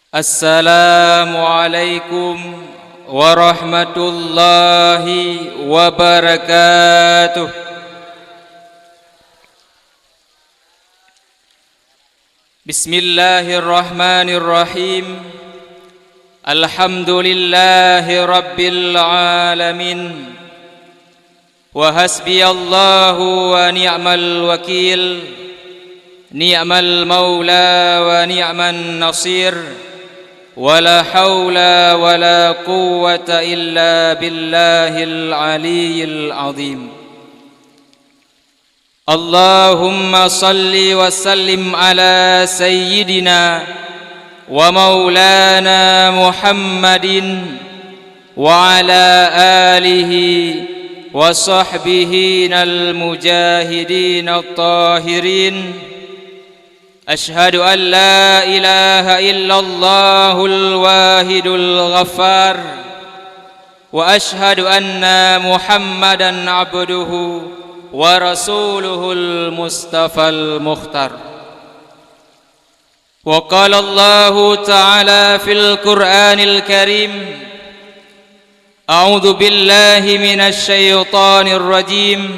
Assalamualaikum warahmatullahi wabarakatuh. Bismillahirrahmanirrahim. Alhamdulillahi rabbil alamin. Wa hasbiyallahu wa ni'mal wakil. Ni'mal maula wa ni'man nasir. Wala haula wala quwwata illa billahil aliyyil azim. Allahumma salli wa sallim ala sayyidina wa maulana Muhammadin wa ala alihi wa sahbihi al-mujahidin at-tahirin. Ashhadu an la ilaha illallahul wahidul ghaffar wa ashhadu anna Muhammadan abduhu wa rasuluhul mustafal mukhtar. Wa qala Allahu ta'ala fil Qur'anil Karim, a'udzu billahi minasy syaithanir rajim.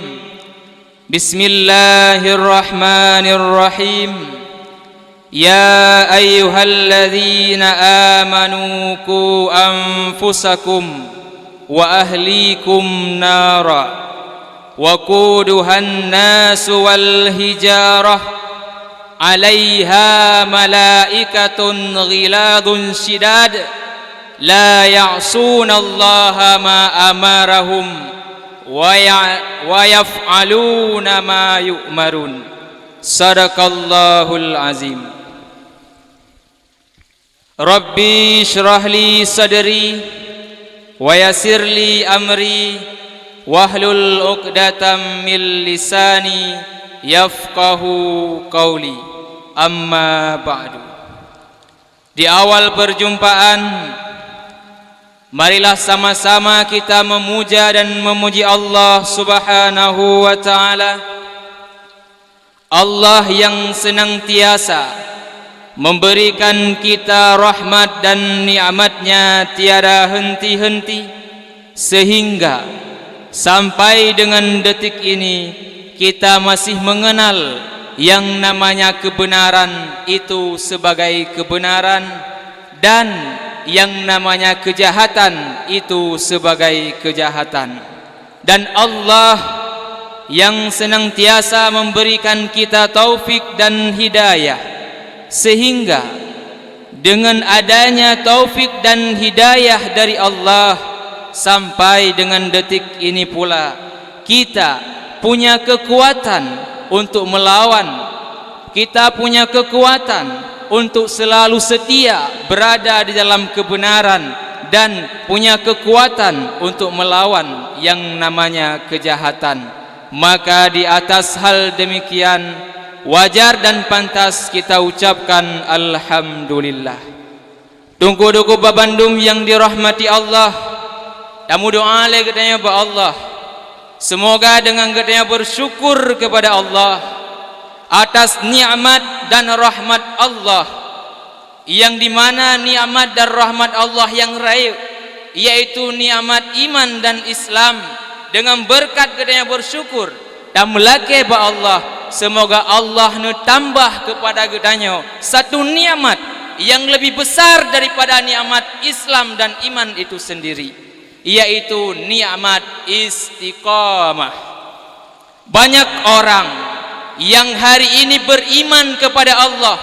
Bismillahirrahmanirrahim. Ya ayyuhalladzina amanu qu anfusakum wa ahlikum nara wa quduhan nasu wal hijarah 'alaiha malaikatun ghiladun shidad la ya'sunallaha ma amarahum wa yaf'aluna ma yu'marun. Sadaqallahul azim. Rabbi syrah li sadri wa yassir li amri wahlul 'uqdatam min lisani yafqahu qawli. Amma ba'du. Di awal perjumpaan, marilah sama-sama kita memuja dan memuji Allah Subhanahu wa ta'ala, Allah yang senantiasa memberikan kita rahmat dan nikmatnya tiada henti-henti, sehingga sampai dengan detik ini kita masih mengenal yang namanya kebenaran itu sebagai kebenaran dan yang namanya kejahatan itu sebagai kejahatan. Dan Allah yang senantiasa memberikan kita taufik dan hidayah, sehingga dengan adanya taufik dan hidayah dari Allah, sampai dengan detik ini pula kita punya kekuatan untuk melawan, kita punya kekuatan untuk selalu setia berada di dalam kebenaran, dan punya kekuatan untuk melawan yang namanya kejahatan. Maka di atas hal demikian, wajar dan pantas kita ucapkan alhamdulillah. Tunggu-tunggu babandum yang dirahmati Allah, tamu doa le katanya ba Allah. Semoga dengan katanya bersyukur kepada Allah atas nikmat dan rahmat Allah, yang dimana nikmat dan rahmat Allah yang raib, yaitu nikmat iman dan Islam. Dengan berkat katanya bersyukur dan melake ba Allah, semoga Allah nu tambah kepada katanya satu nikmat yang lebih besar daripada nikmat Islam dan iman itu sendiri, yaitu nikmat istiqamah. Banyak orang yang hari ini beriman kepada Allah,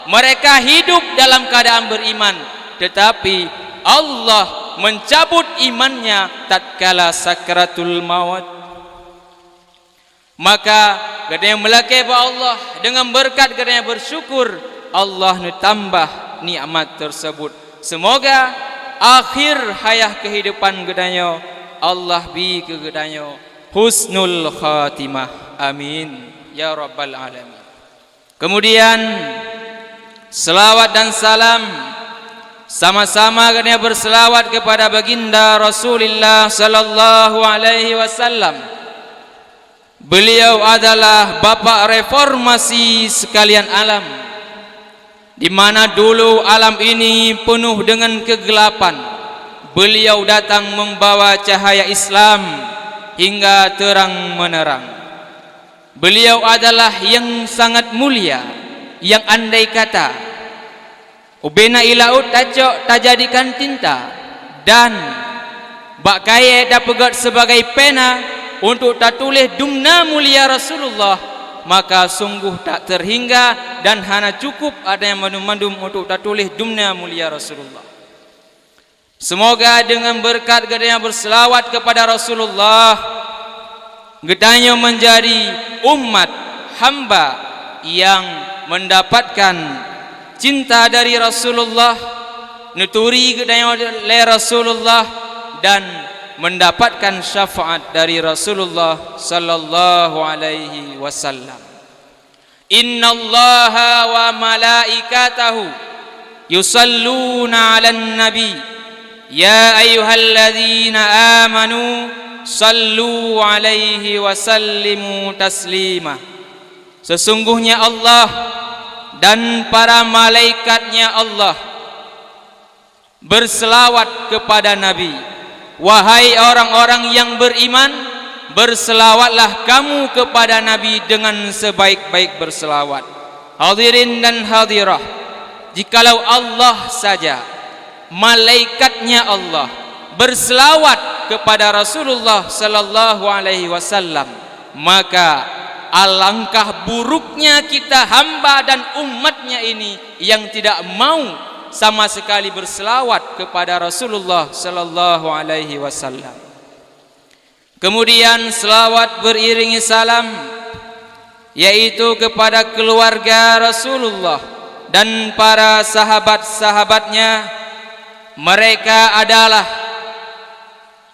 mereka hidup dalam keadaan beriman, tetapi Allah mencabut imannya tatkala sakratul maut. Maka katanya melake ba Allah, dengan berkat katanya bersyukur, Allah nu tambah nikmat tersebut. Semoga akhir hayat kehidupan katanya Allah bi ke katanya husnul khatimah. Amin ya rabbal alamin. Kemudian selawat dan salam sama-sama katanya berselawat kepada baginda Rasulullah sallallahu alaihi wasallam. Beliau adalah bapak reformasi sekalian alam, di mana dulu alam ini penuh dengan kegelapan, beliau datang membawa cahaya Islam hingga terang menerang. Beliau adalah yang sangat mulia, yang andai kata ubena ilaut tacok tak jadikan tinta, dan bak kaya dah pegat sebagai pena untuk tak tulis dumna mulia Rasulullah, maka sungguh tak terhingga dan hanya cukup ada yang mandum-mandum untuk tak tulis dumna mulia Rasulullah. Semoga dengan berkat gedanya berselawat kepada Rasulullah, gedanya menjadi umat hamba yang mendapatkan cinta dari Rasulullah, nuturi gedanya oleh Rasulullah, dan mendapatkan syafaat dari Rasulullah sallallahu alaihi wasallam. Innallaha wa malaikatahu yusalluna 'alan nabi ya ayyuhalladzina amanu sallu 'alaihi wa sallimu taslima. Sesungguhnya Allah dan para malaikatnya Allah berselawat kepada Nabi. Wahai orang-orang yang beriman, berselawatlah kamu kepada Nabi dengan sebaik-baik berselawat. Hadirin dan hadirah, jikalau Allah saja, malaikatnya Allah berselawat kepada Rasulullah sallallahu alaihi wasallam, maka alangkah buruknya kita hamba dan umatnya ini yang tidak mau sama sekali berselawat kepada Rasulullah sallallahu alaihi wasallam. Kemudian selawat beriringi salam, yaitu kepada keluarga Rasulullah dan para sahabat-sahabatnya. Mereka adalah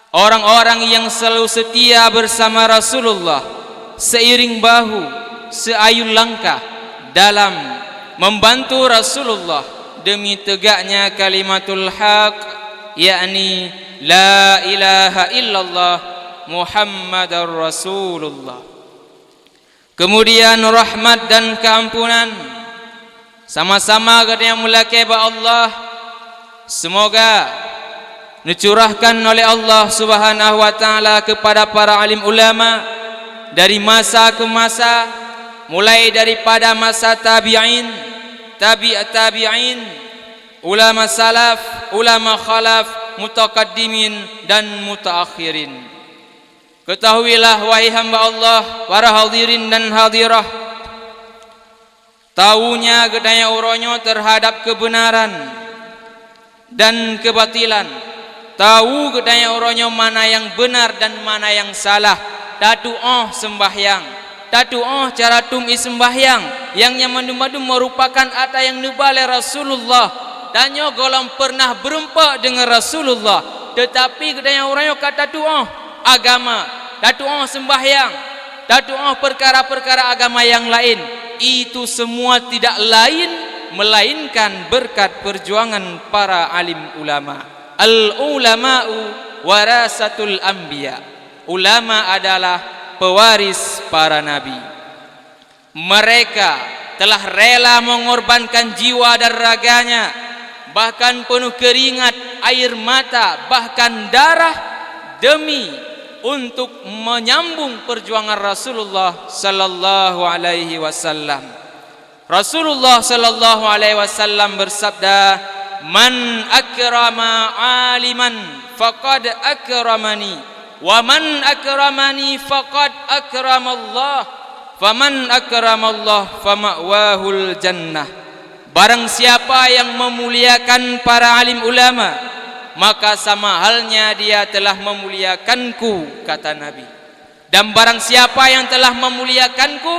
orang-orang yang selalu setia bersama Rasulullah, seiring bahu, seayun langkah dalam membantu Rasulullah demi tegaknya kalimatul haq, yakni la ilaha illallah Muhammadar Rasulullah. Kemudian rahmat dan keampunan sama-sama kepada yang mulia Allah semoga dicurahkan oleh Allah Subhanahu wa taala kepada para alim ulama dari masa ke masa, mulai daripada masa tabi'in, tabi'at tabi'in, ulama salaf, ulama khalaf, mutaqaddimin dan mutaakhirin. Ketahuilah wahai hamba Allah, para hadirin dan hadirah, tahunya gedanya uronyo terhadap kebenaran dan kebatilan, tahu gedanya uronyo mana yang benar dan mana yang salah. Tatu sembahyang, tatu cara tumi sembahyang yang madu-madu merupakan ada yang nubale Rasulullah, danyo golong pernah berempak dengan Rasulullah, tetapi gedanya orangnya kata agama, tatu sembahyang, tatu perkara-perkara agama yang lain, itu semua tidak lain melainkan berkat perjuangan para alim ulama. Al ulama'u warasatul anbiya. Ulama adalah pewaris para nabi. Mereka telah rela mengorbankan jiwa dan raganya, bahkan penuh keringat, air mata, bahkan darah demi untuk menyambung perjuangan Rasulullah sallallahu alaihi wasallam. Rasulullah sallallahu alaihi wasallam bersabda, "Man akrama aliman faqad akramani. Wa man akramani faqad akramallah, faman akramallah fama'wahul jannah." Barang siapa yang memuliakan para alim ulama, maka sama halnya dia telah memuliakanku, kata Nabi. Dan barang siapa yang telah memuliakanku,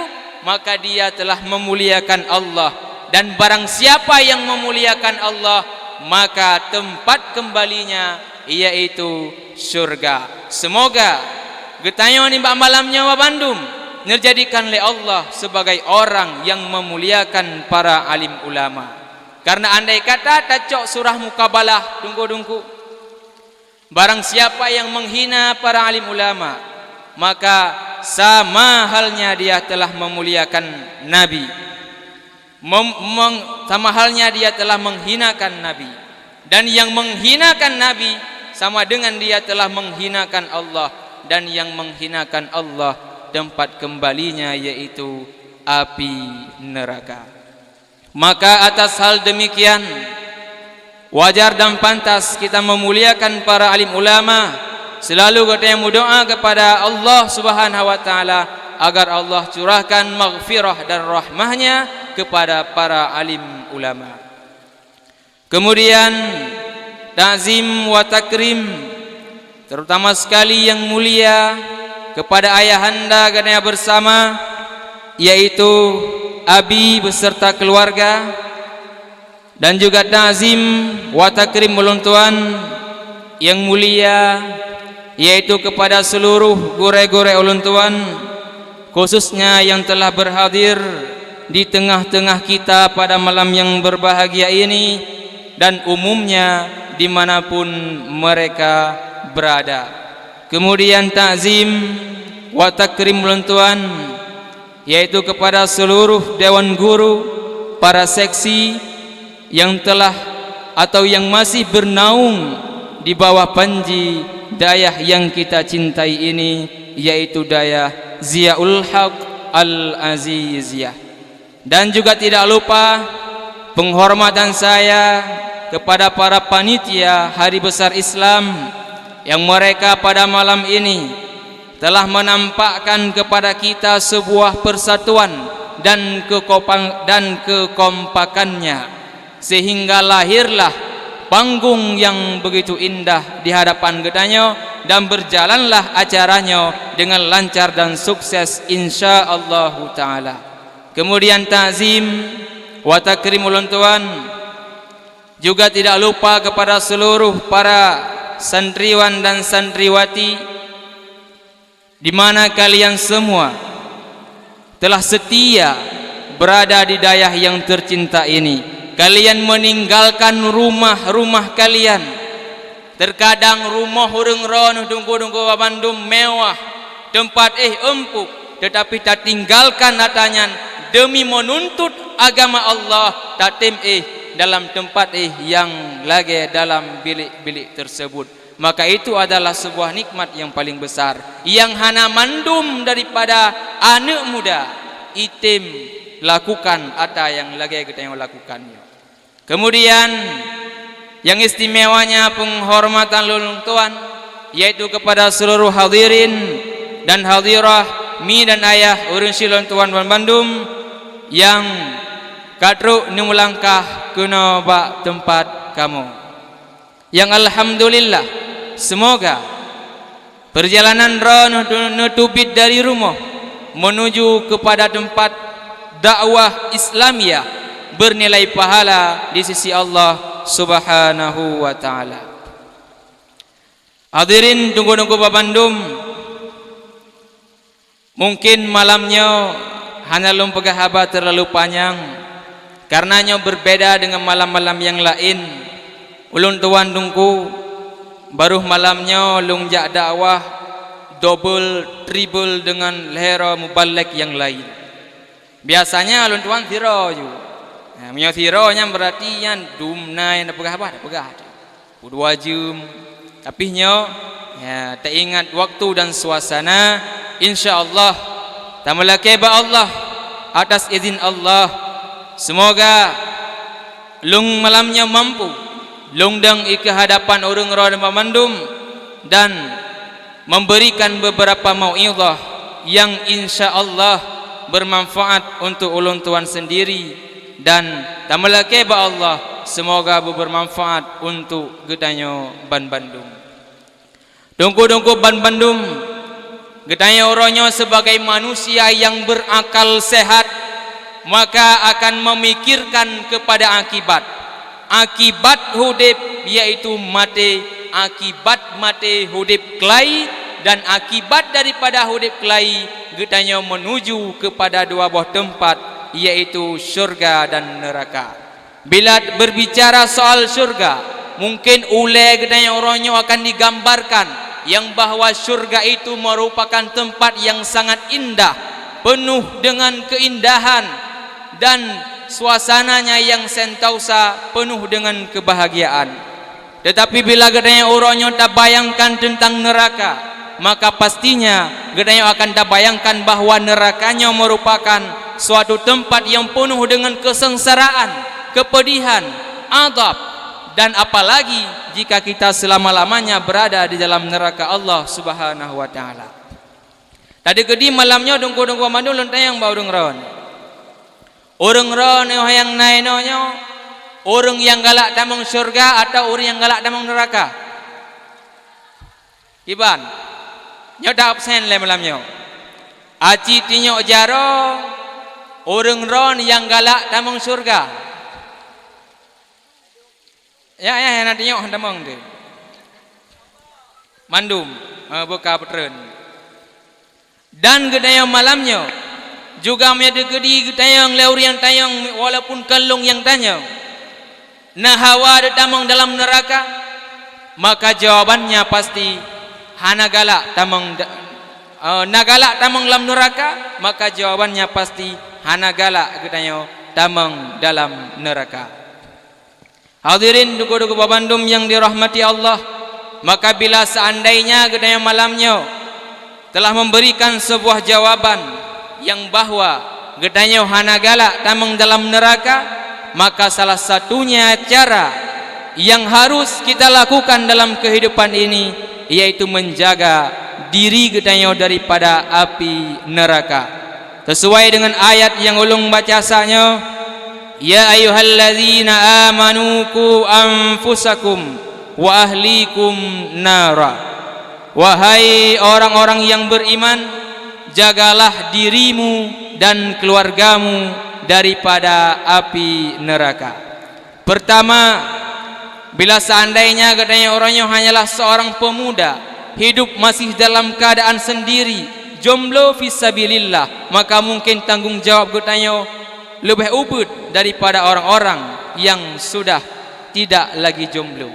maka dia telah memuliakan Allah. Dan barang siapa yang memuliakan Allah, maka tempat kembalinya yaitu surga. Semoga getayo ni malamnya wa Bandung nerjadikan oleh Allah sebagai orang yang memuliakan para alim ulama. Karena andai kata tacok surah Mukabalah dungku-dungku, barang siapa yang menghina para alim ulama, maka sama halnya dia telah memuliakan Nabi. sama halnya dia telah menghinakan Nabi. Dan yang menghinakan Nabi sama dengan dia telah menghinakan Allah, dan yang menghinakan Allah tempat kembalinya yaitu api neraka. Maka atas hal demikian wajar dan pantas kita memuliakan para alim ulama, selalu kita berdoa kepada Allah Subhanahu wa taala agar Allah curahkan maghfirah dan rahmahnya kepada para alim ulama. Kemudian ta'zim wa takrim, terutama sekali yang mulia kepada ayahanda katanya bersama, yaitu abi beserta keluarga, dan juga ta'zim wa takrim ulun-tuan yang mulia yaitu kepada seluruh gure-gure ulun-tuan, khususnya yang telah berhadir di tengah-tengah kita pada malam yang berbahagia ini, dan umumnya dimanapun mereka berada. Kemudian ta'zim wa takrim ulun-tuan yaitu kepada seluruh dewan guru, para seksi yang telah atau yang masih bernaung di bawah panji dayah yang kita cintai ini, yaitu dayah Ziaul Haq Al-Aziziyah. Dan juga tidak lupa penghormatan saya kepada para panitia Hari Besar Islam yang mereka pada malam ini telah menampakkan kepada kita sebuah persatuan dan kekompakannya, sehingga lahirlah panggung yang begitu indah di hadapan gedanya, dan berjalanlah acaranya dengan lancar dan sukses insyaallah taala. Kemudian ta'zim wa takrim ulun-tuan juga tidak lupa kepada seluruh para santriwan dan santriwati di mana kalian semua telah setia berada di dayah yang tercinta ini. Kalian meninggalkan rumah-rumah kalian, terkadang rumah hurung ron dungku-dungku Bandung mewah, tempat empuk, tetapi tak tinggalkan natanya demi menuntut agama Allah, tatim dalam tempat yang lagi dalam bilik-bilik tersebut. Maka itu adalah sebuah nikmat yang paling besar yang hana mandum daripada anak muda itim lakukan ada yang lagi kita yang lakukannya. Kemudian yang istimewanya penghormatan lulung-tuan yaitu kepada seluruh hadirin dan hadirah mi dan ayah urun silon tuan Bandung yang katruk nimulangkah kena bak tempat kamu, yang alhamdulillah semoga perjalanan nutubit dari rumah menuju kepada tempat dakwah Islamiyah bernilai pahala di sisi Allah Subhanahu wa taala. Hadirin tunggu-tunggu Bandung, mungkin malamnya hanya lum pegahaba terlalu panjang, karenanya berbeda dengan malam-malam yang lain. Ulun tuan tunggu baru malamnya lungjak dakwah double triple dengan lehera mubalek yang lain. Biasanya ulun tuan zero ju. Nah, punya zero-nya berarti yang dumna yang pegah apa? Pegah. 2 jam. Tapi nyo ya tak ingat waktu dan suasana, insyaallah tamalake ba Allah atas izin Allah. Semoga lung malamnya mampu lungdang ke hadapan orang orang Bandung dan memberikan beberapa mau'izah yang insyaallah bermanfaat untuk ulun tuan sendiri, dan tamalake ba Allah semoga bermanfaat untuk gedanyo Bandung. Dongko-dongko Bandung gedanyo orangnya sebagai manusia yang berakal sehat, maka akan memikirkan kepada akibat hudib, yaitu mati, akibat mati hudib kelai, dan akibat daripada hudib kelai gedanyo menuju kepada 2 buah tempat, yaitu syurga dan neraka. Bila berbicara soal syurga, mungkin oleh gedanyo orangnya akan digambarkan yang bahwa syurga itu merupakan tempat yang sangat indah, penuh dengan keindahan dan suasananya yang sentosa penuh dengan kebahagiaan. Tetapi bila gedanya orangnya tak bayangkan tentang neraka, maka pastinya gedanya akan tak bayangkan bahawa nerakanya merupakan suatu tempat yang penuh dengan kesengsaraan, kepedihan, azab, dan apalagi jika kita selama-lamanya berada di dalam neraka Allah Subhanahu wa taala. Tadi gedi malamnya dongko-dongko mandu lentang yang bau dengron. Orang ron yang nainonyo, orang yang galak damang syurga atau orang yang galak damang neraka? Iban, nyoda absen le malamnya. Aci tinyo jaro, orang ron yang galak damang syurga. Ya nanti nyok damang tu. Mandum, buka petren. Dan gedayang malamnya juga ada gedi tayang leur yang tayang walaupun kalung yang tanya nah hawa ada tamang dalam neraka, maka jawabannya pasti hana galak tamang nagalak tamang dalam neraka, maka jawabannya pasti hana galak gedanya tamang dalam neraka. Hadirin duku-duku babandum yang dirahmati Allah, maka bila seandainya gedanya malamnya telah memberikan sebuah jawaban yang bahwa gedanya hana galak tamang dalam neraka, maka salah satunya cara yang harus kita lakukan dalam kehidupan ini yaitu menjaga diri gedanya daripada api neraka. Sesuai dengan ayat yang ulung baca asanya, ya ayyuhalladzina amanu qu anfusakum wa ahlikum nara. Wahai orang-orang yang beriman, jagalah dirimu dan keluargamu daripada api neraka. Pertama, bila seandainya katanya orangnya hanyalah seorang pemuda, hidup masih dalam keadaan sendiri, jomblo fisabilillah, maka mungkin tanggung jawab katanya lebih ubud daripada orang-orang yang sudah tidak lagi jomblo.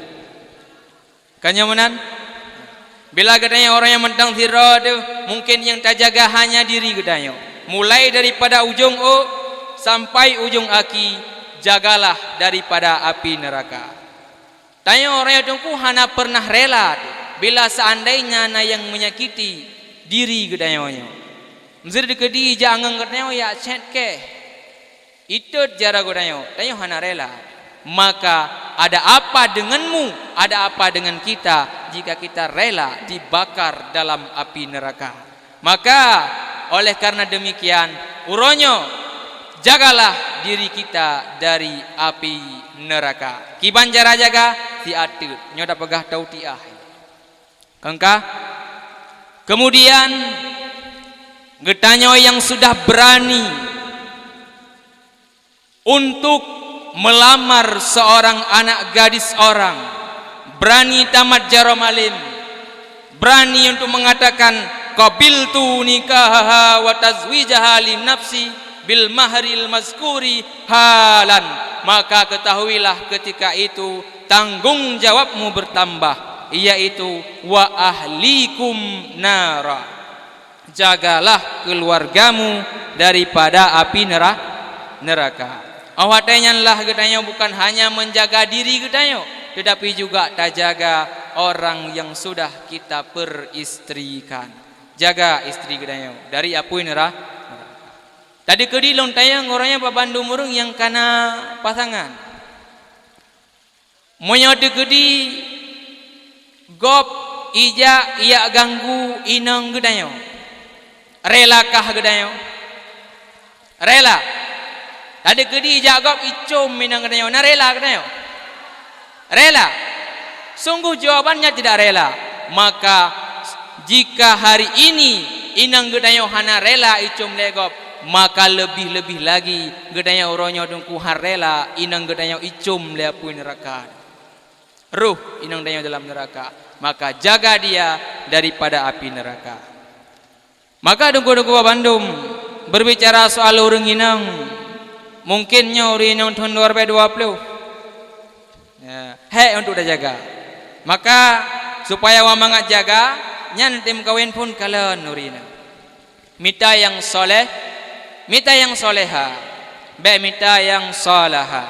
Kanyamanan? Bila katanya orang yang mentang zira tu mungkin yang tak jaga hanya diri katanya. Mulai daripada ujung o sampai ujung aki, jagalah daripada api neraka. Tanya orang yang tunggu hana pernah rela bila seandainya na yang menyakiti diri katanya. Mzir dikedi jangan katanya ya chat ke. Itu jara katanya. Tanya hana rela. Maka ada apa denganmu, ada apa dengan kita jika kita rela dibakar dalam api neraka. Maka oleh karena demikian uronyo jagalah diri kita dari api neraka. Kiban cara jaga diatur nyoda pegah tau tiah kengka. Kemudian getanyo yang sudah berani untuk melamar seorang anak gadis orang, berani tamat jaromalim, berani untuk mengatakan qabiltu nikahaha wa tazwijaha li nafsi bil mahril mazkuri halan, maka ketahuilah ketika itu tanggung jawabmu bertambah, yaitu wa ahlikum nara, jagalah keluargamu daripada api neraka. Awatnya lah gedanya bukan hanya menjaga diri gedanya, tetapi juga tak jaga orang yang sudah kita peristrikan. Jaga istri gedanya dari api neraka. Tadi kedi lontayang orangnya babandu murung yang kana pasangan. Monya kedi gop ija ia ganggu inang gedanya. Relakah gedanya? Rela. Tadi kedi jagop icum minang katanya, na rela katanya. Rela. Sungguh jawabannya tidak rela. Maka jika hari ini inang katanya hana rela icum legop, maka lebih-lebih lagi katanya orangnya dengku harela inang katanya icum leapu neraka. Ruh inang katanya dalam neraka, maka jaga dia daripada api neraka. Maka dengku-dengku Bandung berbicara soal urang inang, mungkinnya orang yang tahun 2020 hei untuk dah jaga. Maka supaya wa mangat jaga nyan tim kawin pun kalian urina. Mita yang soleh, mita yang soleha. baik minta yang salaha.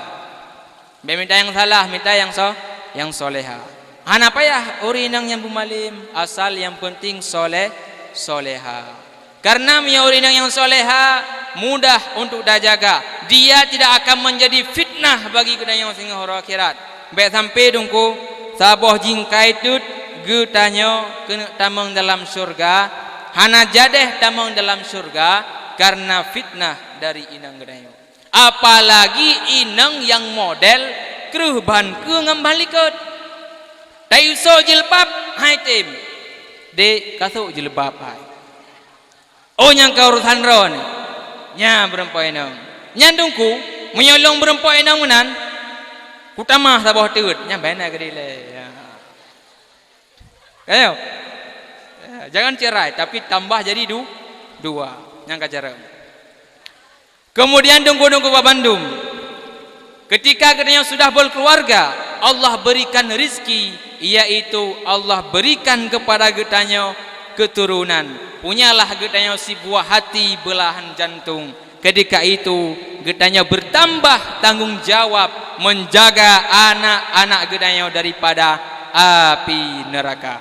Baik minta yang salah, minta yang soleha. Hana payah urinang yang bumalim, asal yang penting soleha. Karena punya urinang yang soleha mudah untuk dijaga. Dia tidak akan menjadi fitnah bagi kedanya sehingga hari akhirat. Baik sampai dungku saboh jingkai tut getanya kena tamang dalam surga. Hana jadeh tamang dalam surga karena fitnah dari inang gedayo. Apalagi inang yang model keruban ke ngambalikat. Tayuso jilbab hai tim. De kasuk jilbab hai. Oh yang kau urusan ron. Nya berempai nang. Nyandungku menyolong berempai nang menan. Kutamah sabah tut. Nya bena gedile. Ya. Ayo. Jangan cerai tapi tambah jadi dua. Yang kacara. Kemudian dungku Pak Bandung. Ketika katanya sudah berkeluarga, Allah berikan rizki, yaitu Allah berikan kepada getanya keturunan. Punyalah getanya si buah hati belahan jantung. Ketika itu getanya bertambah tanggung jawab menjaga anak-anak getanya daripada api neraka.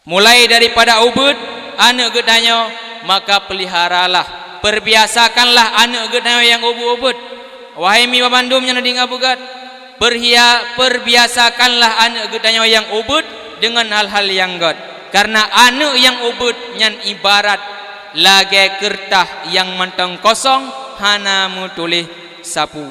Mulai daripada ubud anak getanya, maka peliharalah, perbiasakanlah anak getanya yang ubud-ubud. Wahai mi Bandung yang nading abugat, perbiasakanlah anak getanya yang ubud dengan hal-hal yang god. Karena anak yang ubud nyan ibarat lage kertas yang mentang kosong, hana mu tulis sapu.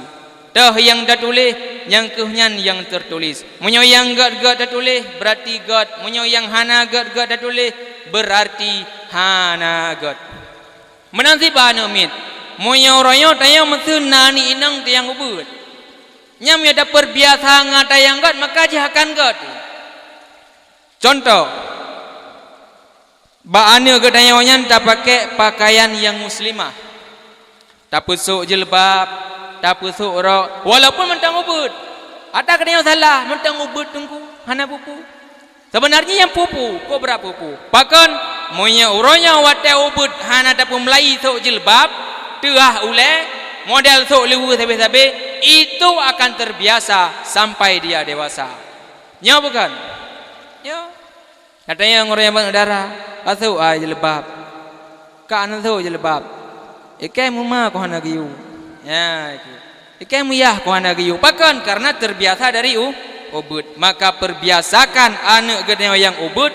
Dah yang dah tulis, yang kehnyan yang tertulis. Munyo yang god-god dah tulis, berarti god. Munyo yang hana god-god dah tulis, berarti hana god. Menanti bahan umit. Munyo royo tayang metun nani inang tayang ubud. Nyam ya ada perbiasa ngata yang god, maka jahakan god. Contoh, baane gedayonyan tak pakai pakaian yang muslimah. Tak pusuk jilbab, tak pusuk rok, walaupun mentang ubud. Ada kedayo salah, mentang ubud tungku, hana pupu. Sebenarnya yang pupu, kok berapa pupu? Bahkan monya uronya wate ubud hana tak pemlai sok jilbab, tuah ule model sok lewu sabe-sabe, itu akan terbiasa sampai dia dewasa. Nya bukan? Ya. Katanya orang yang darah, asuk jilbab. Ka anu jilbab. Ikai muma ko hana giyu. Ya itu. Ikai muyah ko hana giyu. Bahkan karena terbiasa dari ubud, maka perbiasakan anak gedenya yang ubud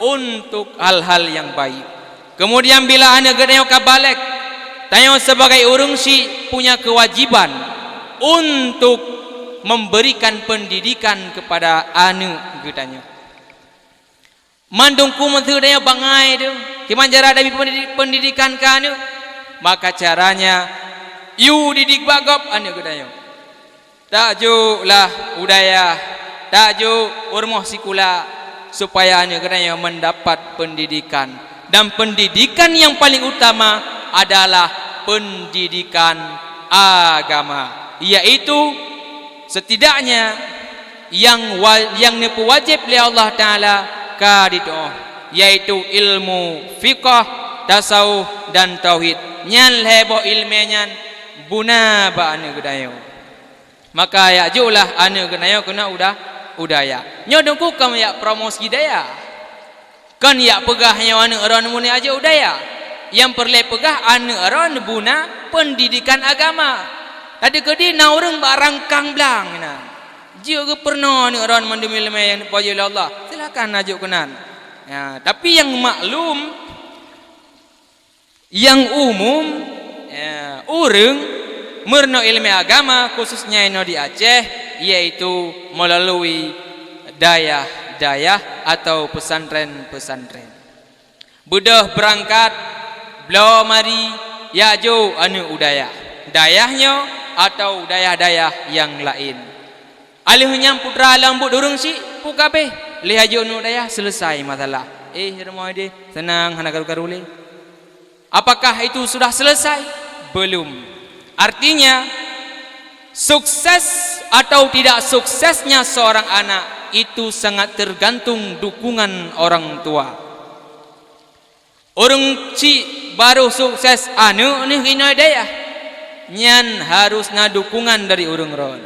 untuk hal-hal yang baik. Kemudian bila anak gedenya kabalek, tayo sebagai urung si punya kewajiban untuk memberikan pendidikan kepada anak gedenya. Mandungku mentudanya bangai tu. Gimana cara ada pendidikan ke anu? Maka caranya you didik bagop anu gedanya. Takjuk lah udaya, takjuk urmoh sikula supaya anu gedanya mendapat pendidikan. Dan pendidikan yang paling utama adalah pendidikan agama, yaitu setidaknya yang nepu wajib oleh Allah Taala kadito, yaitu ilmu fiqh, tasawuf dan tauhid. Nyan lebo ilmenyan buna ba anu gedayo. Maka ya julah anu gedayo kena udaya. Nyodongku kam ya promosi daya. Kan ya pegahnya anu aran muni aja udaya. Yang perle pegah anu aran buna pendidikan agama. Tadi kedi na urang barang kang blang na. Juga pernah ni orang mendemi lemah yang dipuji oleh Allah, silakan ajuk kenan. Ya, tapi yang maklum, yang umum, ya, orang merno ilmu agama khususnya yang di Aceh, yaitu melalui dayah-dayah atau pesantren-pesantren. Budah berangkat, beliau mari, ya jo anu udaya, dayahnya atau dayah-dayah yang lain. Alihnya putra lambut durung si pukabe lihat jono daya selesai masalah. Rumah dia senang hana karu-karule. Apakah itu sudah selesai? Belum. Artinya sukses atau tidak suksesnya seorang anak itu sangat tergantung dukungan orang tua. Orang si baru sukses anu ni hina daya. nyan harusna dukungan dari urang ron.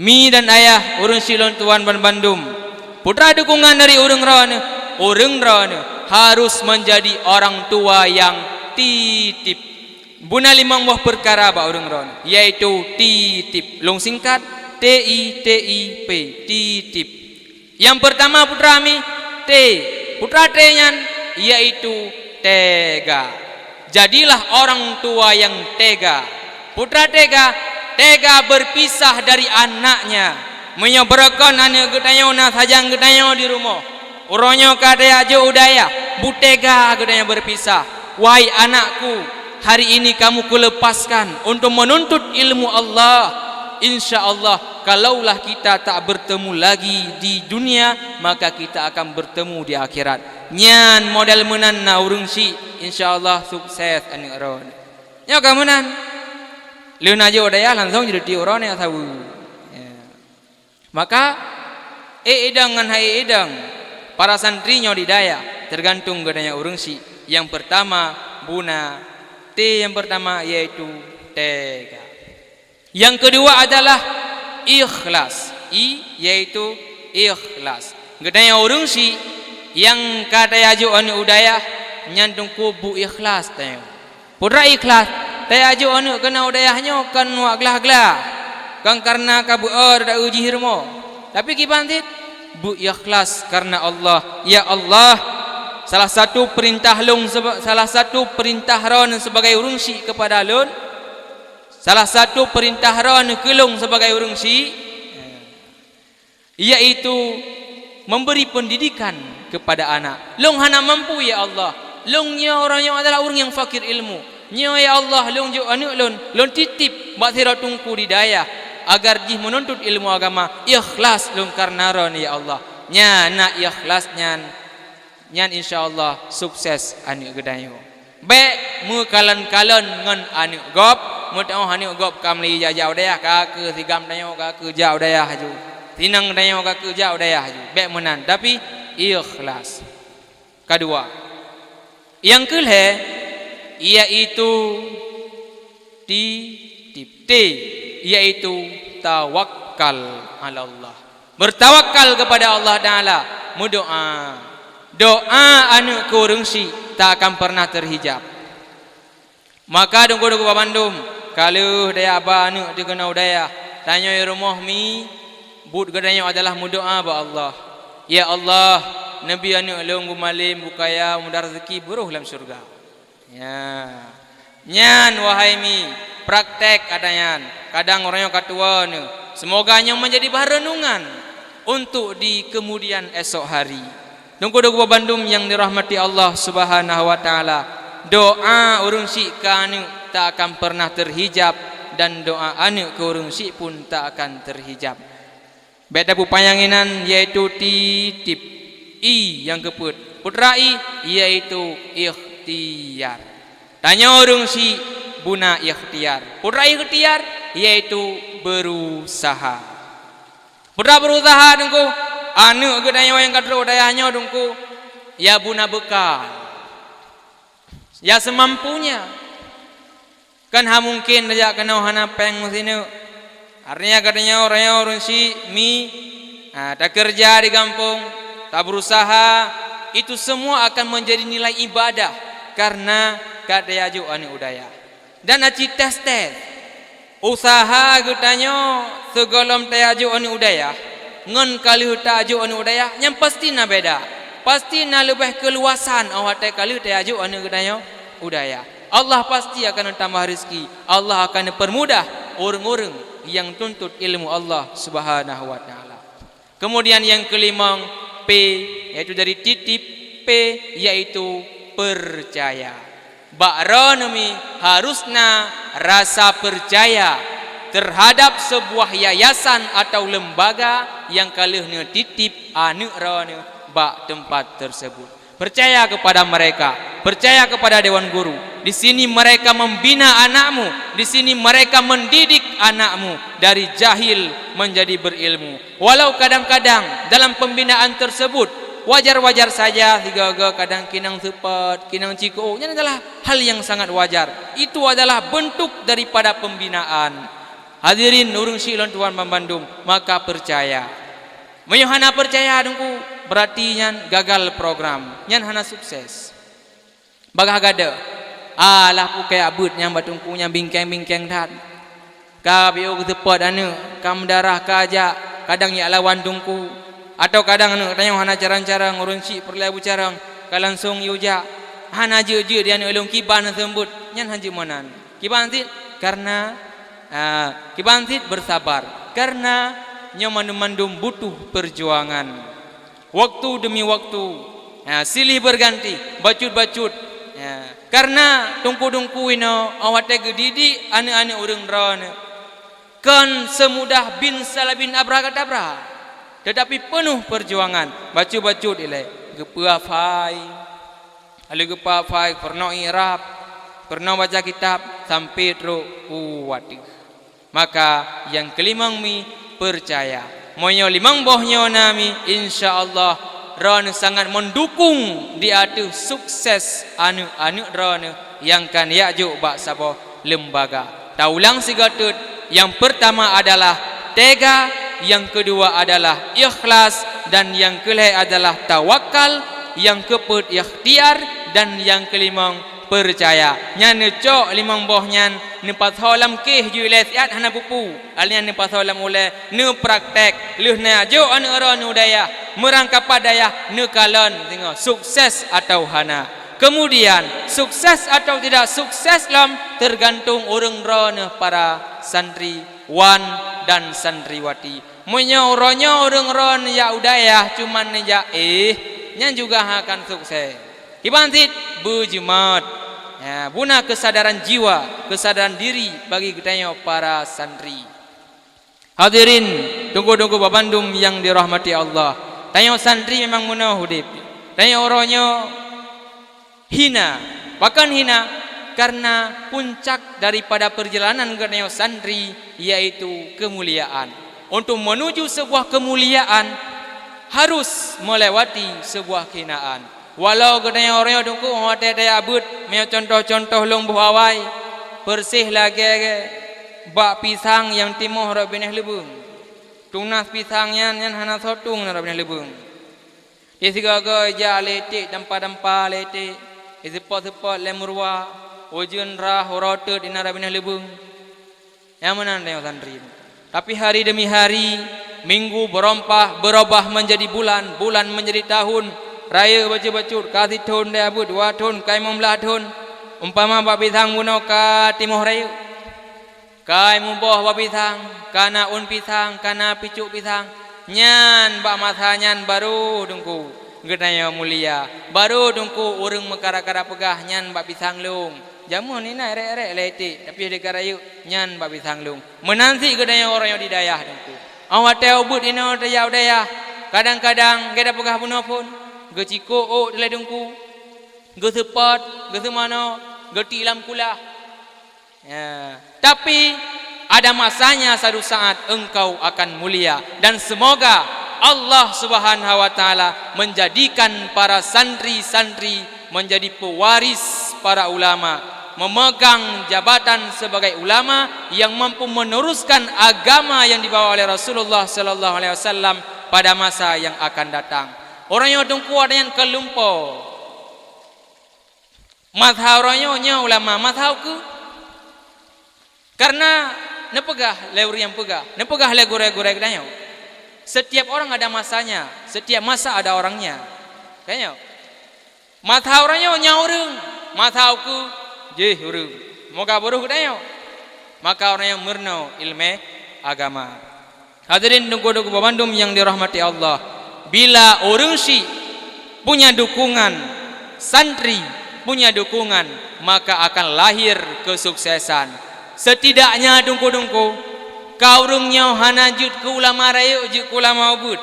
Mi dan ayah urang silon tuan ban Bandung. Putra dukungan dari urang ron harus menjadi orang tua yang titip. Buna limang buah perkara ba urang ron, yaitu titip. Long singkat TITIP, titip. Yang pertama putra mi putra nyan yaitu tega. Jadilah orang tua yang tega. Putra tega berpisah dari anaknya. Menyeberakan anak gedanyo na sajang gedanyo di rumah. Uronyo kada aja udaya, butega gedanyo berpisah. Wahai anakku, hari ini kamu kulepaskan untuk menuntut ilmu Allah. InsyaAllah kalaulah kita tak bertemu lagi di dunia, maka kita akan bertemu di akhirat. Nyan modal menan na urung si, InsyaAllah sukses anak ron. Ya kamu nan leun aja udaya langsung jadi ti uron yang tahu. Maka edang ngan hai edang para santrinya di daya tergantung gadanya urang si. Yang pertama buna yang pertama yaitu tega. Yang kedua adalah ikhlas. Yaitu ikhlas. Gadanya urang si yang kata aju anu udaya nyantung kubu ikhlas tayo. Putra ikhlas tayo aju anu kena udayahnya kan waglah-glah. Kang karena kabuar da uji hirmo. Tapi kibantit bu ikhlas karena Allah. Ya Allah, salah satu perintah ron sebagai urang si kepada lun. Salah satu perintah ron kelung sebagai urang si yaitu memberi pendidikan kepada anak. Long hana mampu ya Allah. Long nya orangnya adalah orang yang fakir ilmu. Nya ya Allah long jo anu lon titip bak sira tungku di daya agar jih menuntut ilmu agama ikhlas long karena ron ya Allah. Nya nak ikhlas nyan insyaallah sukses anu gedayo. Baik mu kalan-kalan ngan anu gop, mu tau anu gop kamli jajau daya ka ke sigam dayo ka ke jau daya haju. Tinang dayo ka ke jau daya haju. Baik menan tapi ikhlas. Kedua, yang kelhe yaitu titip, yaitu tawakal ala Allah. Bertawakal kepada Allah Taala, berdoa. Doa anu kurung si tak akan pernah terhijab. Maka dungku Bandung, kalau daya aba anu dikena udaya, tanya ya rumah mi, bud gadanya adalah doa ba Allah. Ya Allah, Nabi anu leung gumalim bukaya mudar rezeki buruh dalam surga. Ya. Nyan wahai mi, praktek adanyan. Kadang orangnya katua anu. Semoganya menjadi bahan renungan untuk di kemudian esok hari. Dungku Bandung yang dirahmati Allah Subhanahu wa taala. Doa urung si ka anu tak akan pernah terhijab dan doa anu ke urung si pun tak akan terhijab. Beda pupayanginan yaitu titip. Yang keput. Putra yaitu ikhtiar. Tanya urung si buna ikhtiar. Putra ikhtiar yaitu berusaha. Putra berusaha dungku anu gedanya yang kadro dayanya dungku ya buna bekal. Ya semampunya. Kan ha mungkin aja kena hana peng sini. Artinya katanya orang si mi tak kerja di kampung, tak berusaha, itu semua akan menjadi nilai ibadah karena kada aju anu udaya. Dan aci tes usaha gutanyo segolom tayaju anu udaya ngan kali tayaju anu udaya yang pasti na beda, pasti na lebih keluasan awak kali tayaju anu gutanyo udaya. Allah pasti akan tambah rezeki, Allah akan permudah orang-orang yang tuntut ilmu Allah Subhanahu wa taala. Kemudian yang kelima P yaitu dari titip, P yaitu percaya. Ba'ranami harusna rasa percaya terhadap sebuah yayasan atau lembaga yang kalihna titip anu rana bak tempat tersebut. Percaya kepada mereka, percaya kepada dewan guru. Di sini mereka membina anakmu, di sini mereka mendidik anakmu dari jahil menjadi berilmu. Walau kadang-kadang dalam pembinaan tersebut wajar-wajar saja tiga-tiga kadang kinang sepat, kinang cikuk, ini adalah hal yang sangat wajar. Itu adalah bentuk daripada pembinaan. Hadirin urung silon tuan Bandung, maka percaya. Menyuhana percaya dengku, berarti nyan gagal program, nyan hana sukses. Bagah gada, alah pukai abut yang batungku yang bingkeng-bingkeng dan. Ka biu tepat anu, kam darah kaja, kadang ya lawan dengku. Atau kadang anu tanya hana carang-carang ngurunci perlabu carang ka langsung yuja hana je dia anu elong kiban sembut nyan hanji monan kiban tit karena kiban tit bersabar karena nya mandum butuh perjuangan waktu demi waktu silih berganti bacut-bacut karena tungku-tungku ino awate gedidi anu-anu urang drone kan semudah bin salabin abrakadabra tetapi penuh perjuangan bacu-bacu dilai gepuafai ali gepuafai pernah irap pernah baca kitab sampai terus kuat maka yang kelimang mi percaya moyo limang bohnya nami insyaallah ron sangat mendukung di atu sukses anu ron yang kan yaju bak sabo lembaga taulang sigatut yang pertama adalah tega, yang kedua adalah ikhlas dan yang kelima adalah tawakal, yang keempat ikhtiar dan yang kelima percaya. Nyan cok limang boh nyan nepat holam keh juilet yat hana pupu. Alian nepat holam oleh ne praktek leuh na jo anu ron udaya merangkap padaya ne kalon tengok sukses atau hana. Kemudian sukses atau tidak sukses lam tergantung orang ron para santriwan dan santriwati. Menyoronyo orang ron ya udaya cuman ya nya juga akan sukses. Kibantit bujumat. Ya, guna kesadaran jiwa, kesadaran diri bagi kita para santri. Hadirin, tunggu-tunggu babandum yang dirahmati Allah. Tanya santri memang munah hudip. Tanya orangnya hina, bahkan hina karena puncak daripada perjalanan kita santri yaitu kemuliaan. Untuk menuju sebuah kemuliaan harus melewati sebuah kehinaan. Walau katanya orang yang dungku ada abut, meo contoh-contoh long buhawai, bersih lagi bak pisang yang timur rabineh lebung, tunas pisangnya yang hana sotung rabineh lebung. Isigaga ja letik dampa-dampa letik, isipot-sipot lemurwa, ujun rah rotot ina rabineh lebung. Yang mana tengok santri? Tapi hari demi hari, minggu berubah menjadi bulan, bulan menjadi tahun. Raya baca-bacut, kasih tahun dia abut, 2 tahun, kai membelah tahun. Umpama babi thang muno ka timur raya. Kai muboh babi thang, kana un pisang, kana picuk pisang. Nyan bak masa nyan baru dungku. Gedanya mulia. Baru dungku urang mekara-kara pegah nyan bak pisang lung. Jamun ni na erek-erek letik, tapi di karayu nyan bak pisang lung. Menanti gedanya orang yang di dayah dungku. Awak teu but ino dayah-dayah. Kadang-kadang geda pegah buno pun. Geciko oh dilai dengku, gesepat, gesemano, getilam kulah. Ya. Tapi ada masanya satu saat engkau akan mulia dan semoga Allah Subhanahu Wa Taala menjadikan para santri-santri menjadi pewaris para ulama, memegang jabatan sebagai ulama yang mampu meneruskan agama yang dibawa oleh Rasulullah Sallallahu Alaihi Wasallam pada masa yang akan datang. Orang yang dengku ada yang kelumpo. Mazhab orangnya ulama mazhab ke. Karena nepegah leur yang pegah, nepegah le gore-gore danyo. Setiap orang ada masanya, setiap masa ada orangnya. Kayaknya. Mazhab orangnya nyaurung, mazhab ke je urung. Moga buruh danyo. Maka orang yang murno ilmu agama. Hadirin tunggu-tunggu babandum yang dirahmati Allah. Bila orang si punya dukungan, santri punya dukungan, maka akan lahir kesuksesan. Setidaknya dungku-dungku, kau urungnya hanajut ke ulama raya, juk ke ulama ubud,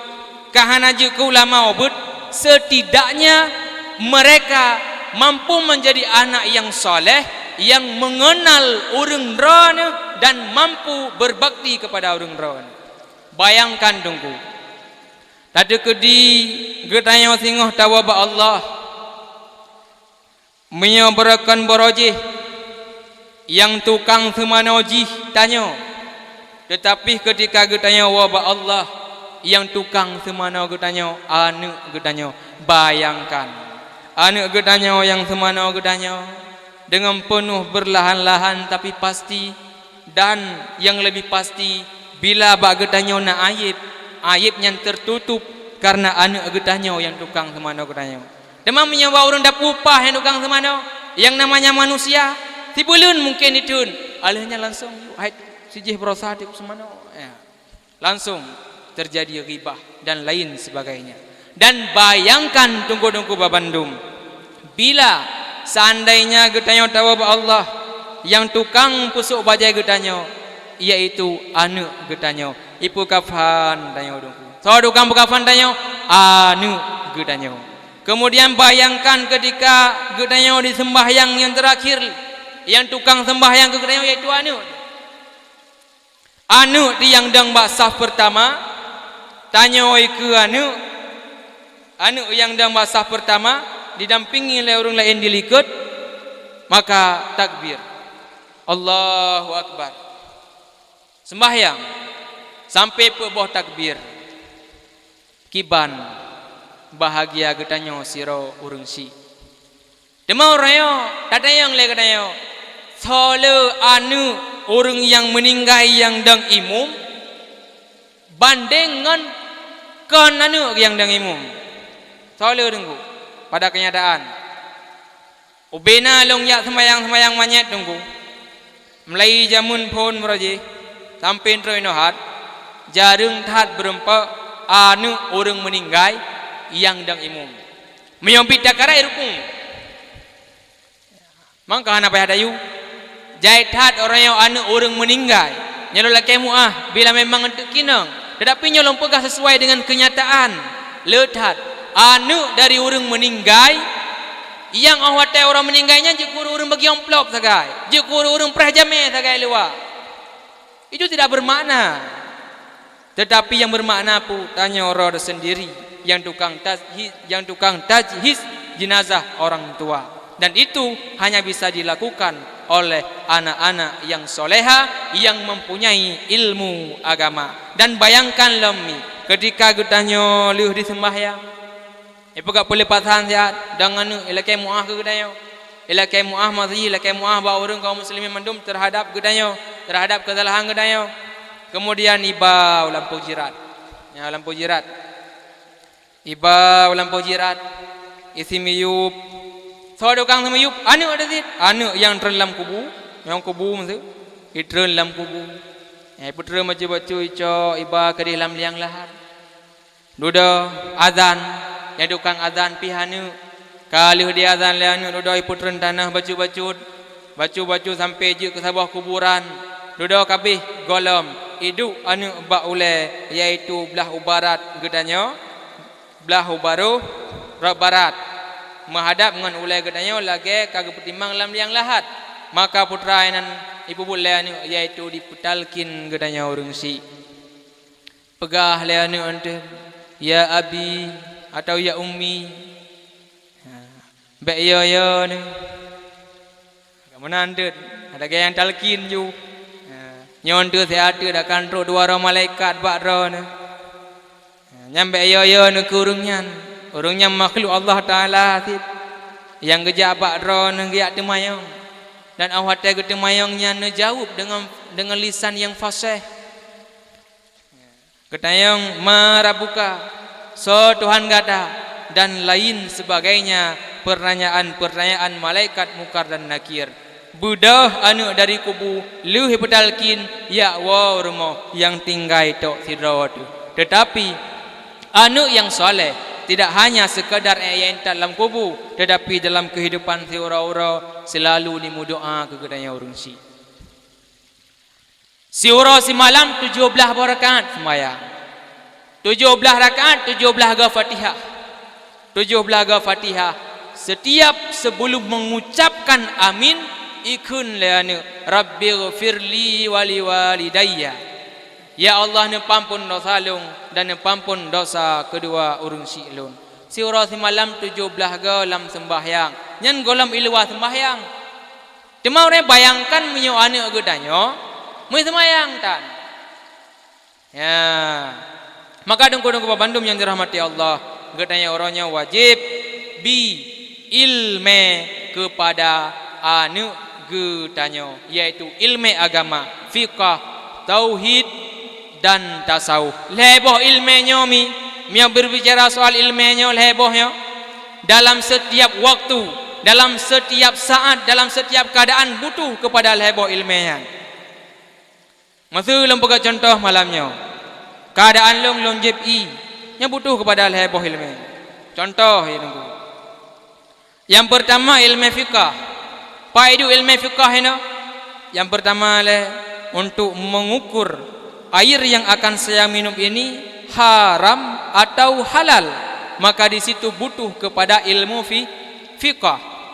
kahanajut ke ulama ubud, setidaknya mereka mampu menjadi anak yang soleh, yang mengenal urung drone dan mampu berbakti kepada urung drone. Bayangkan dungku. Tadi kedi getanya singoh tawa ba Allah menyobarakan borojih yang tukang semanojih tanya. Tetapi ketika getanya wabah Allah yang tukang semana getanya anu getanya bayangkan anu getanya yang semana getanya dengan penuh berlahan-lahan tapi pasti, dan yang lebih pasti bila bak getanya na aib yang tertutup karena anu getanya yang tukang semana getanya. Demam menyawa orang dak upah yang tukang semana yang namanya manusia tibulun mungkin itu alihnya langsung sijih berusaha di semana ya. Langsung terjadi ghibah dan lain sebagainya. Dan bayangkan tunggu-tunggu babandum bila seandainya getanya tawa ba Allah yang tukang pusuk bajai getanya yaitu anu getanya ipu kafan tanya dongku so tukang kafan tanya anu getanya. Kemudian bayangkan ketika getanya di sembahyang yang terakhir yang tukang sembahyang getanya yaitu anu di yang dang basah pertama tanya oi ke anu yang dang basah pertama didampingi oleh orang lain dilikut maka takbir Allahu Akbar sembahyang sampai pebah takbir kiban bahagia getanya siro urang si demau rayo tatayang le getanya solo anu orang yang meninggal yang dang imum bandingan kan anu yang dang imum solo tunggu pada kenyataan ubena long ya semayang manyet tunggu mulai jamun pun meraji sampai troinohat jarung tat berempat anu orang meninggal yang dang imum menyompit dakara irukum mangka apa ada yu jaitat orang yang anu orang meninggal nyalo laki muah bila memang untuk kinang tetapi nyolong pegah sesuai dengan kenyataan letat anu dari orang meninggal yang awate orang meninggalnya jekur orang bagi amplop sagai jekur orang prajame sagai luar itu tidak bermakna. Tetapi yang bermakna pu tanya orang sendiri yang tukang tajhiz jenazah orang tua, dan itu hanya bisa dilakukan oleh anak-anak yang soleha yang mempunyai ilmu agama. Dan bayangkan lemi ketika getanya liuh di sembahyang ipagak boleh patahan sihat dengan ilakai muah ke getanya ilakai muah masih ilakai muah bawa orang kaum muslimin mendum terhadap getanya terhadap kesalahan getanya. Kemudian iba lampu jirat ya, lampu jirat iba lampu jirat isi miyup so dokang miyup anu ada sih anu yang terdalam kubu yang kubu mesti itu dalam kubu ya putra macam baca iba ke dalam liang lahar duda azan ya dokang azan pihanu kali dia azan lianu duda putra tanah baca sampai je ke sebuah kuburan duda kabih golom idu anu ba ule yaitu belah ubarat gedanya belah ubaru barat menghadap dengan ule gedanya lagi kagak pertimbang lam liang lahat maka putra ainan ibu bule anu yaitu diputalkin gedanya urang si pegah le anu ante ya abi atau ya ummi be yo ni kamunan det ada yang talkin ju nyontu sehat dah kantor dua orang malaikat bakro ni nyampe yo ni kurungnya makhluk Allah Taala yang gejak bakro ni giat temayang dan awak tega temayangnya ni jawab dengan lisan yang fasih ketayang marabuka so Tuhan gada dan lain sebagainya pertanyaan malaikat mukar dan nakir budah anu dari kubu luh petalkin ya wa rumah yang tinggal tok sidrawat. Tetapi anu yang soleh tidak hanya sekadar yang dalam kubu tetapi dalam kehidupan si ora-ora selalu dimudoa ke gedanya urang si ora si malam 17 rakaat sembahyang 17 rakaat 17 ga Fatihah 17 ga Fatihah setiap sebelum mengucapkan amin ikun leane rabbighfirli wali walidayya Ya Allah ne pampun dosa lung dan ne pampun dosa kedua urang si lun. Si ura si malam 17 golam sembahyang. Nyan golam ilwa sembahyang. Cuma orang bayangkan menyo ane gedanyo, mu sembahyang tan. Ya. Maka dengku-dengku Bandung yang dirahmati Allah, gedanya orangnya wajib bi ilme kepada anu gedanyo, yaitu ilmu agama, fiqh, tauhid dan tasawuf. Leboh ilmenyo mi berbicara soal ilmenyo lebohnya dalam setiap waktu, dalam setiap saat, dalam setiap keadaan butuh kepada leboh ilmiah. Masa lembaga contoh malamnya. Keadaan long jeb nya butuh kepada leboh ilmiah. Contoh ini. Yang pertama ilmu fiqh. Paidu ilmu fiqh ini. Yang pertama untuk mengukur air yang akan saya minum ini haram atau halal, maka di situ butuh kepada ilmu fiqh.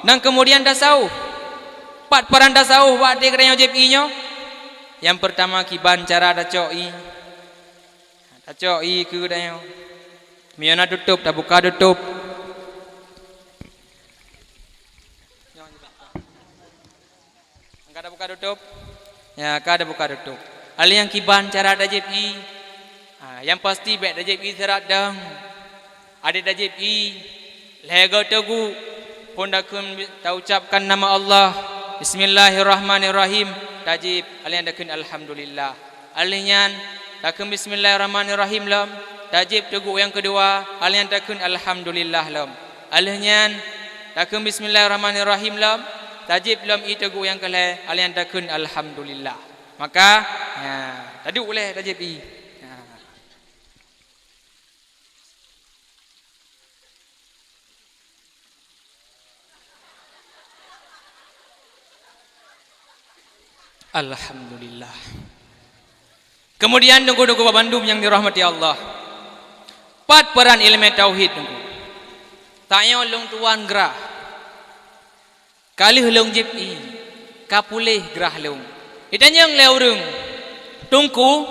Dan kemudian tasawuf. 4 peran tasawuf buat dia kena wajib nya. Yang pertama kiban cara dacoi. Dacoi ke dayo. Miana tutup, tak buka tutup. Engkau dah buka tutup. Ya, kau dah buka tutup. Ali yang kiban cara dajib yang pasti baik dajib serat dang. Ada dajib lega tegu pun dah ucapkan nama Allah. Bismillahirrahmanirrahim. Dajib ali yang dah alhamdulillah. Alinya takun bismillahirrahmanirrahim lam. Dajib tegu yang kedua ali yang takun alhamdulillah lam. Alinya takun bismillahirrahmanirrahim lam. Tajib lam itu tegu yang kele ali yang takun alhamdulillah. Maka ya, tadi boleh tajib ya. Alhamdulillah. Kemudian dengku-dengku Bandung yang dirahmati Allah. 4 peran ilmu tauhid dengku. Tanya long tuan gerah. Kali long jip kapulih gerah long. Itanya yang leurung. Tungku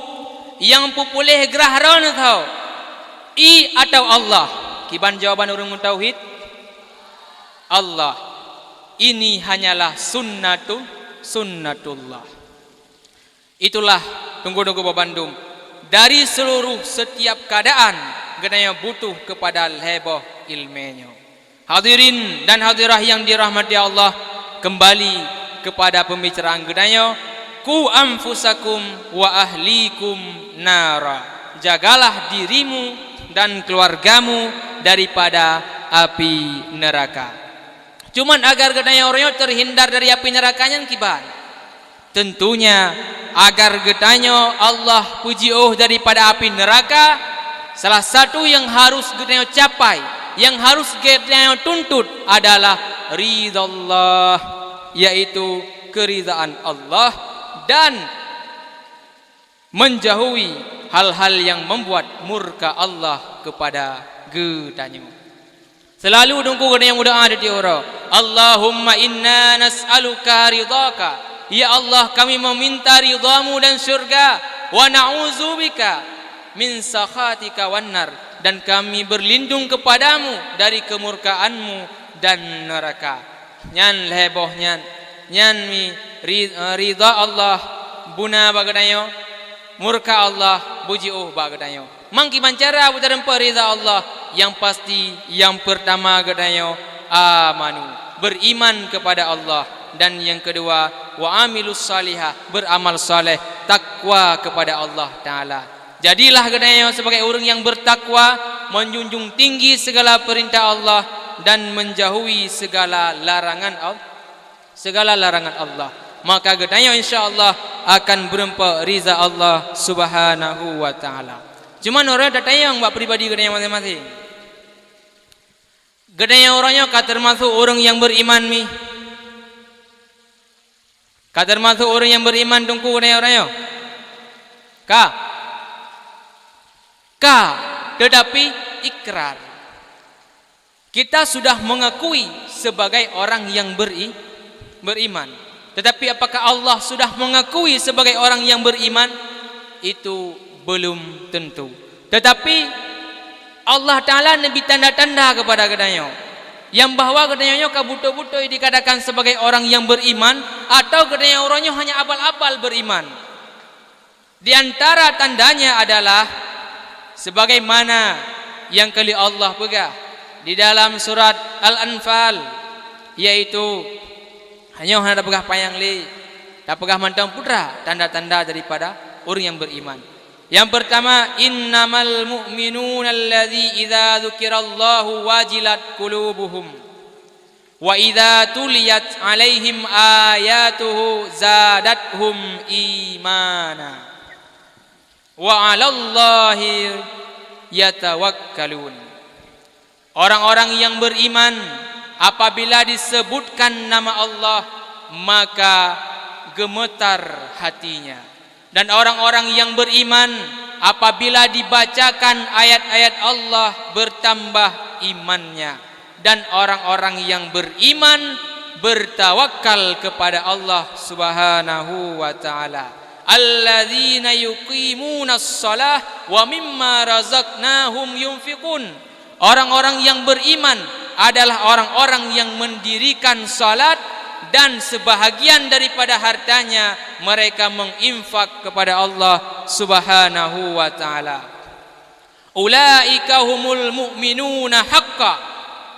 yang pupulih gerah ron tau. Atau Allah. Kiban jawaban urung tauhid. Allah. Ini hanyalah sunnatullah. Itulah tunggu-tunggu Bandung. Dari seluruh setiap keadaan genanya butuh kepada leboh ilmunya. Hadirin dan hadirah yang dirahmati Allah, kembali kepada pembicaraan genanya. Ku anfusakum wa ahlikum nara. Jagalah dirimu dan keluargamu daripada api neraka. Cuman agar genanya orangnya terhindar dari api nerakanya kiban. Tentunya agar getanya Allah puji daripada api neraka, salah satu yang harus getanya capai, yang harus getanya tuntut adalah ridha Allah, yaitu keridhaan Allah, dan menjauhi hal-hal yang membuat murka Allah kepada getanya. Selalu dengku getanya doa ada di orang. Allahumma inna nas'aluka ridhaka. Ya Allah, kami meminta ridhamu dan surga. Wa na'udzubika min sakhatika wannar. Dan kami berlindung kepadamu dari kemurkaanmu dan neraka. Nyan lebohnya, nyan mi ridha Allah buna bagadayo, murka Allah bujiuh bagadayo. Mangki mancara butaran ridha Allah. Yang pasti yang pertama gadayo amanu, beriman kepada Allah. Dan yang kedua wa amilus salihah, beramal saleh, takwa kepada Allah Ta'ala. Jadilah genanya sebagai orang yang bertakwa, menjunjung tinggi segala perintah Allah dan menjauhi segala larangan Allah. Maka genanya insyaAllah akan berempa riza Allah Subhanahu wa Ta'ala. Cuman orang datang buat pribadi genanya masing-masing. Genanya orangnya termasuk orang yang beriman mi. Termasuk orang yang beriman tungku orangnya. Tetapi ikrar. Kita sudah mengakui sebagai orang yang beriman. Tetapi apakah Allah sudah mengakui sebagai orang yang beriman? itu belum tentu. Tetapi Allah Ta'ala nabi tanda-tanda kepada kedanyo yang bahwa kedanyo kabuto-buto dikatakan sebagai orang yang beriman, atau kedanyo orangnya hanya abal-abal beriman. Di antara tandanya adalah sebagaimana yang kali Allah pegah di dalam surat Al-Anfal, yaitu hanya ada pegah payang li, tak pegah mantang putra tanda-tanda daripada orang yang beriman. Yang pertama, innamal mu'minuna alladzi idza dzukirallahu wajilat qulubuhum wa idza tuliyat alaihim ayatuhu zadathum imana wa 'alallahi yatawakkalun. Orang-orang yang beriman apabila disebutkan nama Allah maka gemetar hatinya. Dan orang-orang yang beriman apabila dibacakan ayat-ayat Allah bertambah imannya. Dan orang-orang yang beriman bertawakal kepada Allah Subhanahu wa taala. Alladzina yuqimunas shalah wa mimma razaqnahum yunfiqun. Orang-orang yang beriman adalah orang-orang yang mendirikan salat dan sebahagian daripada hartanya mereka menginfak kepada Allah Subhanahu wa taala. Ulaika humul mu'minuna haqqan.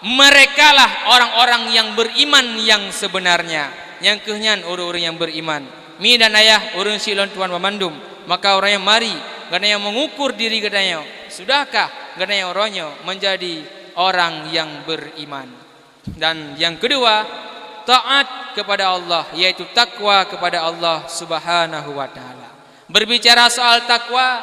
Merekalah orang-orang yang beriman yang sebenarnya. Yang kehnyan orang-orang yang beriman. Mi dan ayah urang silon tuan pamandum, maka orangnya mari gananya mengukur diri gadanya, sudahkah gananya orangnya menjadi orang yang beriman. Dan yang kedua, taat kepada Allah, yaitu takwa kepada Allah Subhanahu wa taala. Berbicara soal takwa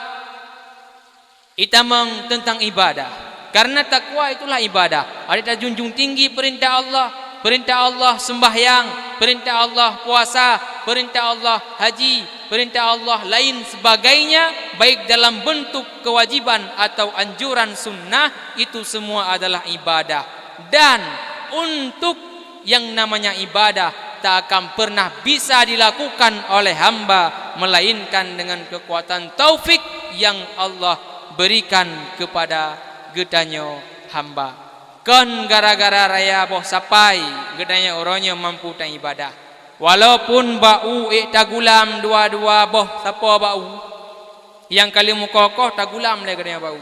itamang tentang ibadah, karena takwa itulah ibadah. Ada junjung tinggi perintah Allah sembahyang, perintah Allah puasa, perintah Allah haji, perintah Allah lain sebagainya, baik dalam bentuk kewajiban atau anjuran sunnah, itu semua adalah ibadah. Dan untuk yang namanya ibadah tak akan pernah bisa dilakukan oleh hamba melainkan dengan kekuatan taufik yang Allah berikan kepada gedanyo hamba. Kan gara-gara raya boh sapai gedanya orangnya mampu tang ibadah. Walaupun bau tagulam dua-dua boh sapa bau. Yang kali mukokoh tagulam le gedanya bau.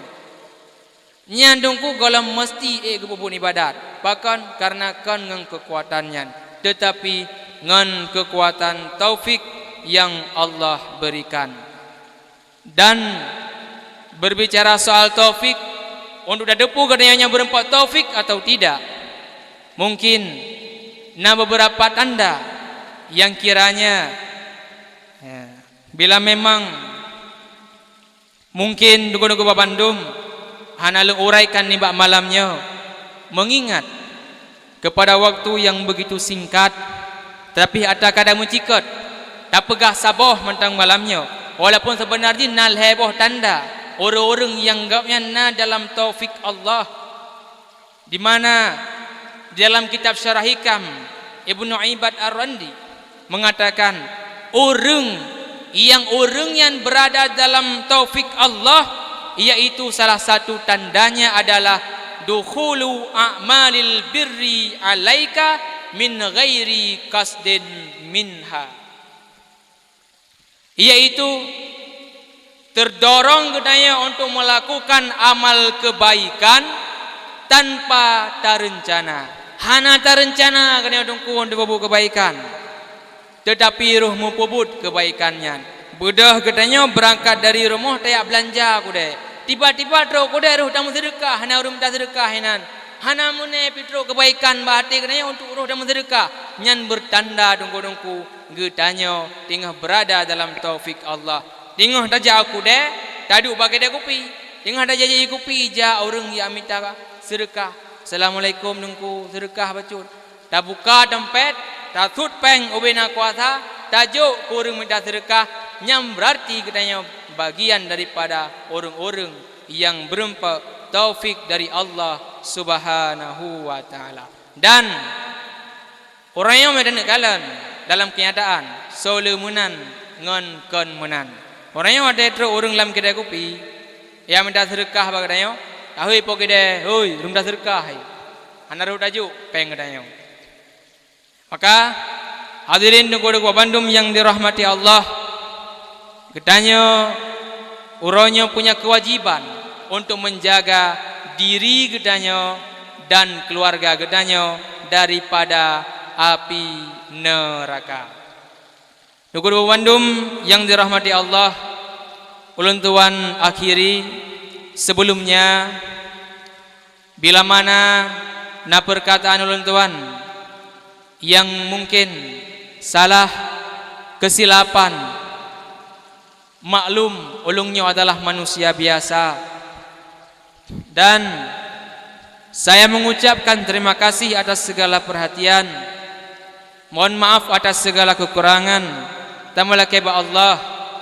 Nyandungku golam mesti gebubun ibadat. Bahkan karena kan ngan kekuatannya, tetapi ngan kekuatan taufik yang Allah berikan. Dan berbicara soal taufik, untuk dah depu kadanya berempat taufik atau tidak, mungkin na beberapa tanda yang kiranya bila memang mungkin dugu-dugu babandum hana uraikan ni bak malamnya, mengingat kepada waktu yang begitu singkat, tapi ada kadang mencikut tak pegah saboh mentang malamnya, walaupun sebenarnya nal heboh tanda orang-orang yang gapnya na dalam taufik Allah, di mana dalam kitab Syarah Hikam Ibnu Ibad Ar-Randi mengatakan orang yang berada dalam taufik Allah, yaitu salah satu tandanya adalah dukhulu a'malil birri alaika min ghairi qasdin minha, yaitu terdorong gedanya untuk melakukan amal kebaikan tanpa terencana. Hana terencana gedanya untuk buat kebaikan, tetapi rohmu pebut kebaikannya. Bedah gedanya berangkat dari rumah tayak belanja kude. Tiba-tiba tro kude roh dah sedekah, hana rum dah sedekah hinan. Hana mune pitro kebaikan bahati gedanya untuk roh dah sedekah. Nyan bertanda dongku gedanya tinggal berada dalam taufik Allah. Tengah dah aku deh, taduk bagi dia kopi. Tengah dah jadi kopi, ja orang yang minta sedekah. Assalamualaikum nungku sedekah bacur. Dah buka dompet, dah tut peng ubena kuasa, tajuk kurang minta sedekah. Nyam berarti katanya bagian daripada orang-orang yang berempat taufik dari Allah Subhanahu wa taala. Dan orang yang medan kalan dalam kenyataan solemunan ngan kon menan. Orangnya ada terus orang dalam kedai kopi. Ya minta sedekah bagi katanya. Tahui po kedai, hoi, rum dah sedekah. Anaru tajuk peng katanya. Maka hadirin negara Bandung yang dirahmati Allah, katanya orangnya punya kewajiban untuk menjaga diri katanya dan keluarga katanya daripada api neraka. Negara Bandung yang dirahmati Allah, ulun tuan akhiri sebelumnya bila mana na perkataan ulun tuan yang mungkin salah, kesilapan, maklum ulungnya adalah manusia biasa, dan saya mengucapkan terima kasih atas segala perhatian, mohon maaf atas segala kekurangan. Tamalah keba Allah,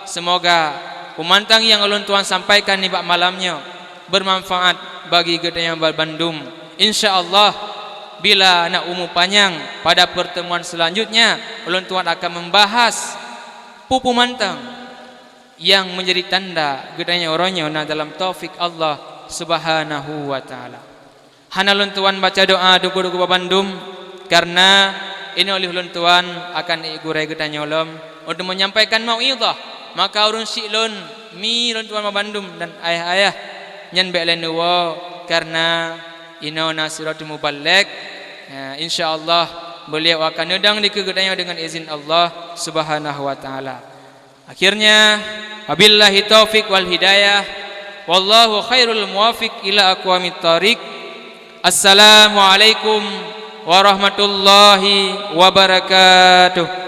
semoga pemantang yang ulun tuan sampaikan ni bak malamnya bermanfaat bagi kita yang Bandung. InsyaAllah bila nak umur panjang pada pertemuan selanjutnya ulun tuan akan membahas pupu mantang yang menjadi tanda gedanya orangnya na dalam taufik Allah Subhanahu wa taala. Hana ulun tuan baca doa duku-duku Bandung karena ini oleh ulun tuan akan igurai gedanya ulum untuk menyampaikan mau'izah. Maka urun siklun mi ulun tuan Bandung dan ayah-ayah nyan belen dua karena ino nasiratul muballigh. InsyaAllah beliau akan nedang di kegedanya dengan izin Allah Subhanahu wa taala. Akhirnya wabillahi taufik wal hidayah, wallahu khairul muwafiq ila aqwamit thariq. Assalamualaikum warahmatullahi wabarakatuh.